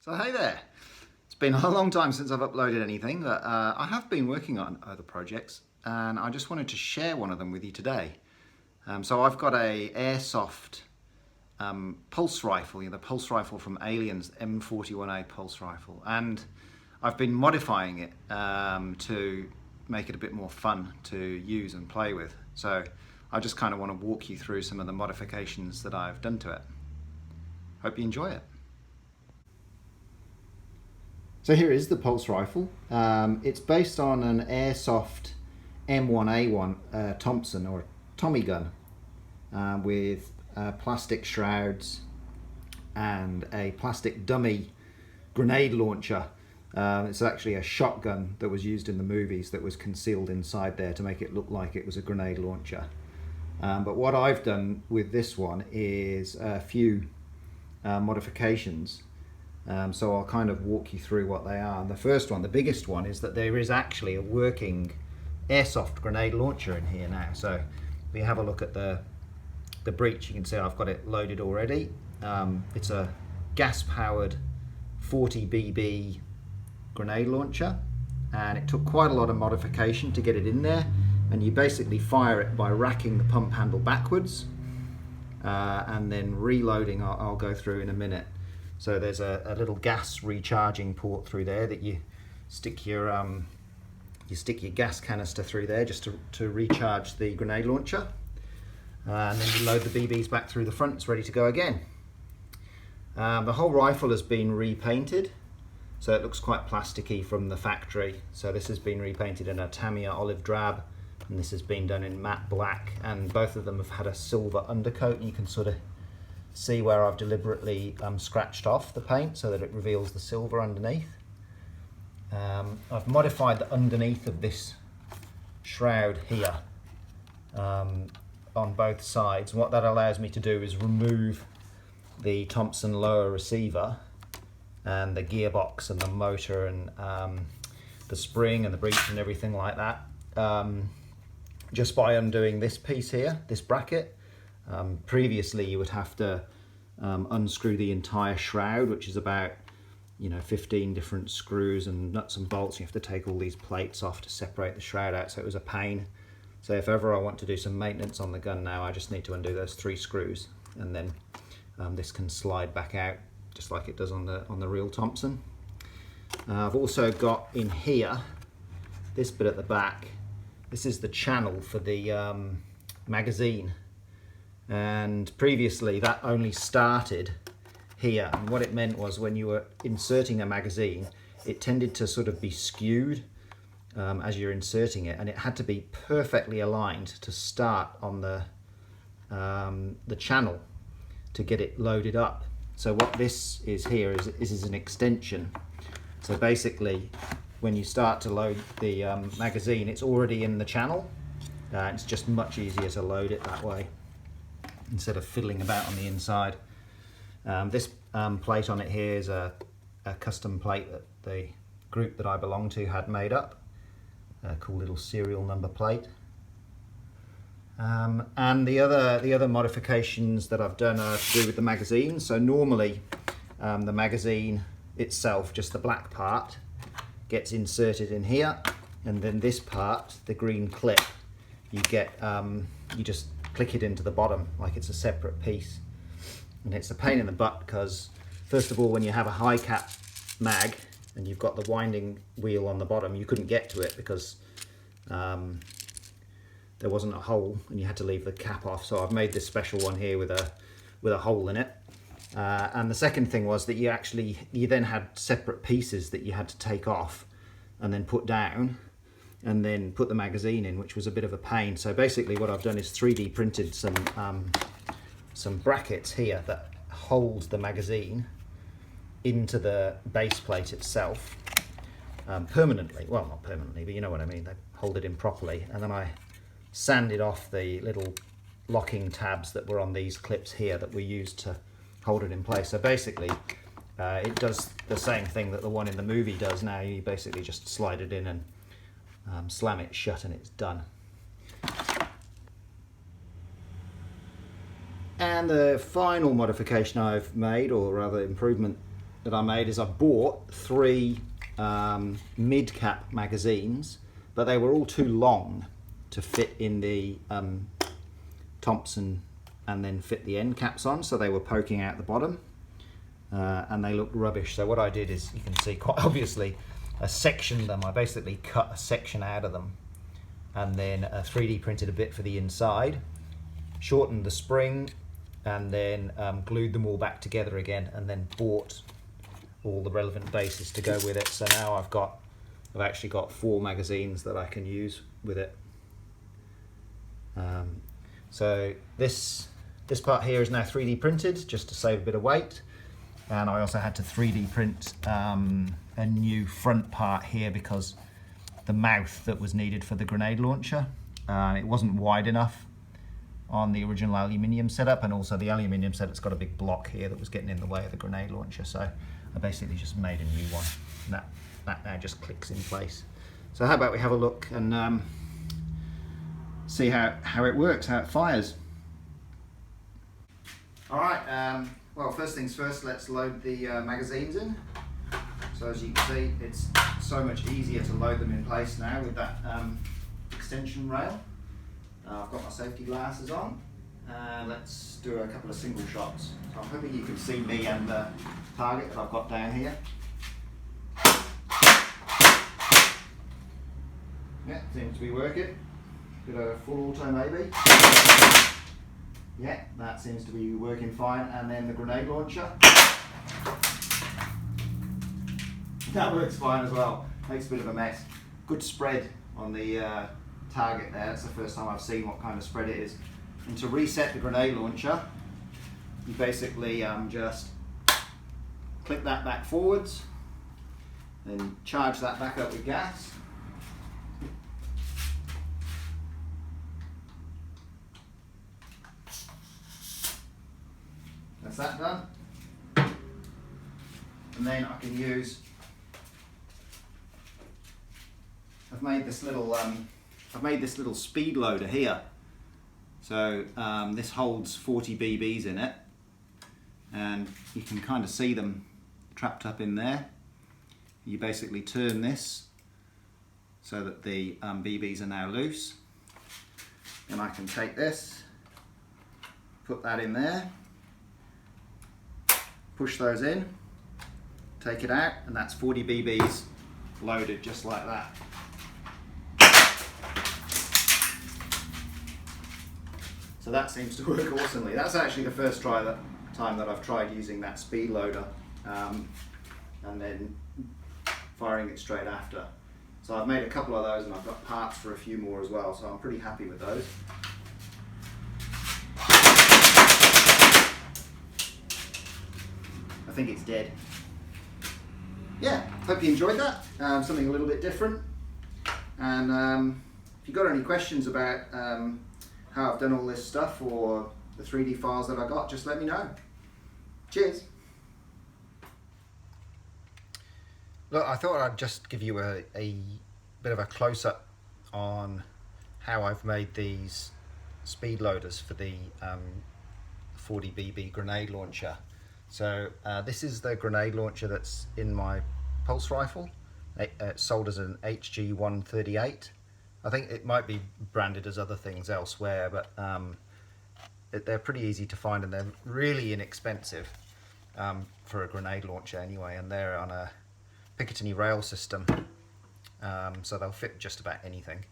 So hey there, it's been a long time since I've uploaded anything, but I have been working on other projects and I just wanted to share one of them with you today. So I've got a Airsoft pulse rifle, the pulse rifle from Alien's M41A pulse rifle, and I've been modifying it to make it a bit more fun to use and play with. So I just kind of want to walk you through some of the modifications that I've done to it. Hope you enjoy it. So here is the pulse rifle. It's based on an Airsoft M41A Thompson or Tommy gun with plastic shrouds and a plastic dummy grenade launcher. It's actually a shotgun that was used in the movies that was concealed inside there to make it look like it was a grenade launcher. But what I've done with this one is a few modifications. So I'll kind of walk you through what they are. And the first one, the biggest one, is that there is actually a working airsoft grenade launcher in here now. So if you have a look at the breech, you can see I've got it loaded already. It's a gas-powered 40 BB grenade launcher, and it took quite a lot of modification to get it in there. And you basically fire it by racking the pump handle backwards and then reloading. I'll go through in a minute. So there's a little gas recharging port through there that you stick your gas canister through there just to recharge the grenade launcher, and then you load the BBs back through the front. It's ready to go again. The whole rifle has been repainted, so it looks quite plasticky from the factory. So this has been repainted in a Tamiya olive drab, and this has been done in matte black, and both of them have had a silver undercoat, and you can sort of see where I've deliberately scratched off the paint so that it reveals the silver underneath. I've modified the underneath of this shroud here on both sides. And what that allows me to do is remove the Thompson lower receiver and the gearbox and the motor and the spring and the breech and everything like that, just by undoing this piece here, this bracket. Previously you would have to unscrew the entire shroud, which is about 15 different screws and nuts and bolts. You have to take all these plates off to separate the shroud out, so it was a pain. So if ever I want to do some maintenance on the gun now, I just need to undo those 3 screws, and then this can slide back out just like it does on the real Thompson. I've also got in here this bit at the back. This is the channel for the magazine. And previously that only started here, and what it meant was when you were inserting a magazine, it tended to sort of be skewed as you're inserting it, and it had to be perfectly aligned to start on the channel to get it loaded up. So what this is here is an extension. So basically when you start to load the magazine, it's already in the channel. It's just much easier to load it that way instead of fiddling about on the inside. This plate on it here is a custom plate that the group that I belong to had made up. A cool little serial number plate. And the other modifications that I've done are to do with the magazine. So normally the magazine itself, just the black part, gets inserted in here, and then this part, the green clip, you just click it into the bottom like it's a separate piece. And it's a pain in the butt because, first of all, when you have a high cap mag and you've got the winding wheel on the bottom, you couldn't get to it because there wasn't a hole and you had to leave the cap off. So I've made this special one here with a hole in it. And the second thing was that you then had separate pieces that you had to take off and then put down, and then put the magazine in, which was a bit of a pain. So basically what I've done is 3D printed some brackets here that hold the magazine into the base plate itself permanently. Well, not permanently, but you know what I mean. They hold it in properly. And then I sanded off the little locking tabs that were on these clips here that were used to hold it in place. So basically it does the same thing that the one in the movie does now. You basically just slide it in and slam it shut and it's done. And the final modification I've made, or rather improvement, that I made is I bought 3 mid-cap magazines, but they were all too long to fit in the Thompson and then fit the end caps on, so they were poking out the bottom and they looked rubbish. So what I did is, you can see quite obviously, I sectioned them. I basically cut a section out of them and then 3D printed a bit for the inside, shortened the spring, and then glued them all back together again, and then bought all the relevant bases to go with it. So now I've actually got 4 magazines that I can use with it. So this part here is now 3D printed just to save a bit of weight, and I also had to 3D print a new front part here because the mouth that was needed for the grenade launcher, it wasn't wide enough on the original aluminium setup, and also the aluminium setup's got a big block here that was getting in the way of the grenade launcher, so I basically just made a new one, and that now just clicks in place. So how about we have a look and see how it works, how it fires. Alright, well, first things first, let's load the magazines in. So as you can see, it's so much easier to load them in place now with that extension rail. I've got my safety glasses on. Let's do a couple of single shots. So I'm hoping you can see me and the target that I've got down here. Yeah, seems to be working. Bit of full auto maybe. Yeah, that seems to be working fine. And then the grenade launcher. That works fine as well. Makes a bit of a mess. Good spread on the target there. That's the first time I've seen what kind of spread it is. And to reset the grenade launcher, you basically just click that back forwards, then charge that back up with gas. That's that done. And then I can use, I've made this little speed loader here. So this holds 40 BBs in it, and you can kind of see them trapped up in there. You basically turn this so that the BBs are now loose. And I can take this, put that in there, push those in, take it out, and that's 40 BBs loaded just like that. So that seems to work awesomely. That's actually the first time that I've tried using that speed loader and then firing it straight after. So I've made a couple of those, and I've got parts for a few more as well, so I'm pretty happy with those. I think it's dead. Yeah, hope you enjoyed that. Something a little bit different. And if you've got any questions about how I've done all this stuff or the 3D files that I got, just let me know. Cheers. Look, I thought I'd just give you a bit of a close-up on how I've made these speed loaders for the 40BB grenade launcher. So this is the grenade launcher that's in my pulse rifle. It's sold as an HG138. I think it might be branded as other things elsewhere, but they're pretty easy to find, and they're really inexpensive for a grenade launcher anyway, and they're on a Picatinny rail system, so they'll fit just about anything.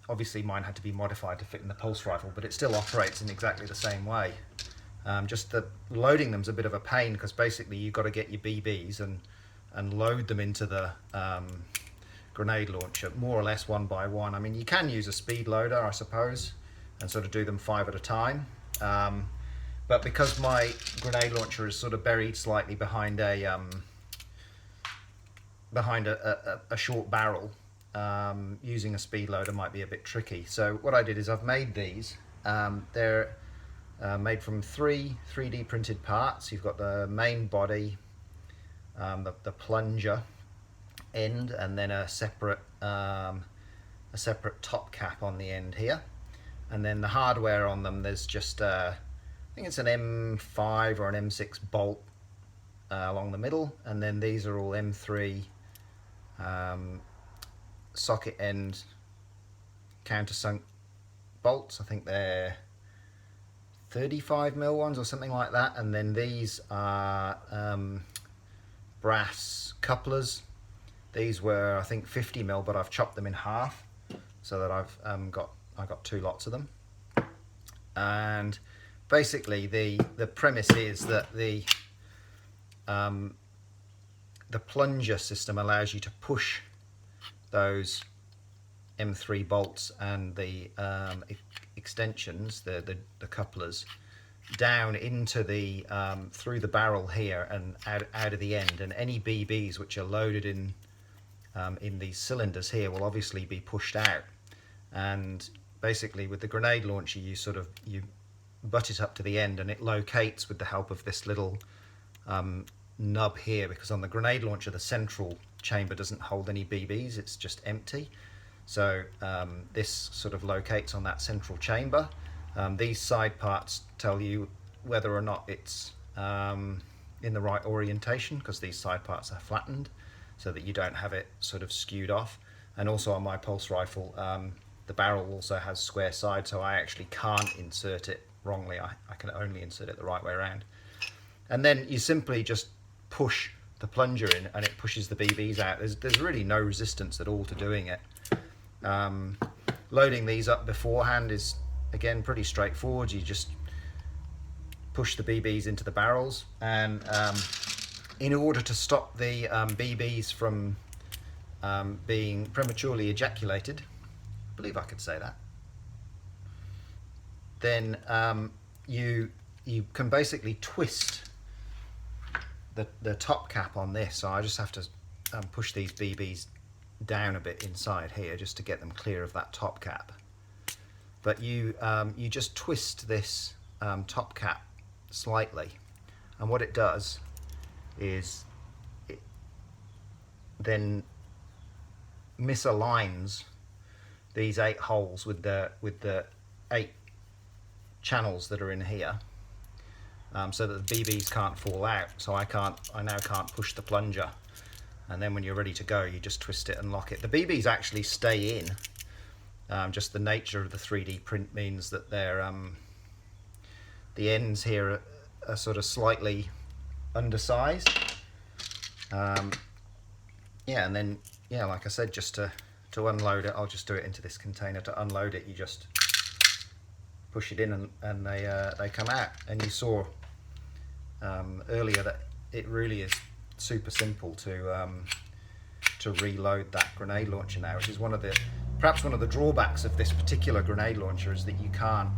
Obviously mine had to be modified to fit in the pulse rifle, but it still operates in exactly the same way. Just the loading them's a bit of a pain, because basically you've got to get your BBs and load them into the grenade launcher more or less one by one. I mean, you can use a speed loader, I suppose, and sort of do them 5 at a time, but because my grenade launcher is sort of buried slightly behind a short barrel, using a speed loader might be a bit tricky. So what I did is I've made these. They're made from 3 3D printed parts. You've got the main body, the plunger end, and then a separate top cap on the end here. And then the hardware on them, there's just I think it's an M5 or an M6 bolt along the middle, and then these are all M3 socket end countersunk bolts. I think they're 35mm ones or something like that, and then these are brass couplers. These were, I think, 50mm, but I've chopped them in half so that I got 2 lots of them. And basically the premise is that the plunger system allows you to push those M3 bolts and the extensions, the couplers, down into the through the barrel here and out of the end, and any BBs which are loaded in these cylinders here will obviously be pushed out. And basically with the grenade launcher you butt it up to the end, and it locates with the help of this little nub here, because on the grenade launcher the central chamber doesn't hold any BBs, it's just empty. So this sort of locates on that central chamber. These side parts tell you whether or not it's in the right orientation, because these side parts are flattened so that you don't have it sort of skewed off. And also on my pulse rifle, the barrel also has square sides, so I actually can't insert it wrongly. I can only insert it the right way around. And then you simply just push the plunger in and it pushes the BBs out. There's really no resistance at all to doing it. Loading these up beforehand is, again, pretty straightforward. You just push the BBs into the barrels, and in order to stop the BBs from being prematurely ejaculated, I believe I could say that, then you can basically twist the top cap on this. So I just have to push these BBs down a bit inside here just to get them clear of that top cap. But you just twist this top cap slightly, and what it does is it then misaligns these 8 holes with the 8 channels that are in here, so that the BBs can't fall out. So I now can't push the plunger, and then when you're ready to go, you just twist it and lock it. The BBs actually stay in. Just the nature of the 3D print means that they're the ends here are sort of slightly undersized. Yeah, and then like I said, just to unload it, I'll just do it into this container. To unload it, you just push it in and they come out. And you saw earlier that it really is super simple to reload that grenade launcher now, which is perhaps one of the drawbacks of this particular grenade launcher, is that you can't,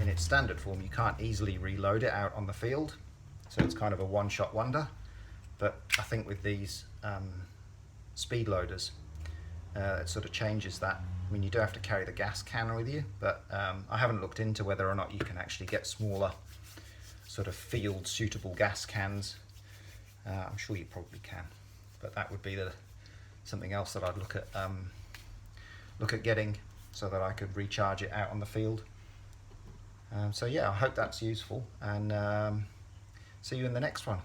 in its standard form, you can't easily reload it out on the field. So it's kind of a one-shot wonder. But I think with these speed loaders, it sort of changes that. I mean, you do have to carry the gas can with you, but I haven't looked into whether or not you can actually get smaller sort of field suitable gas cans. I'm sure you probably can, but that would be something else that I'd look at getting, so that I could recharge it out on the field. So yeah, I hope that's useful, and see you in the next one.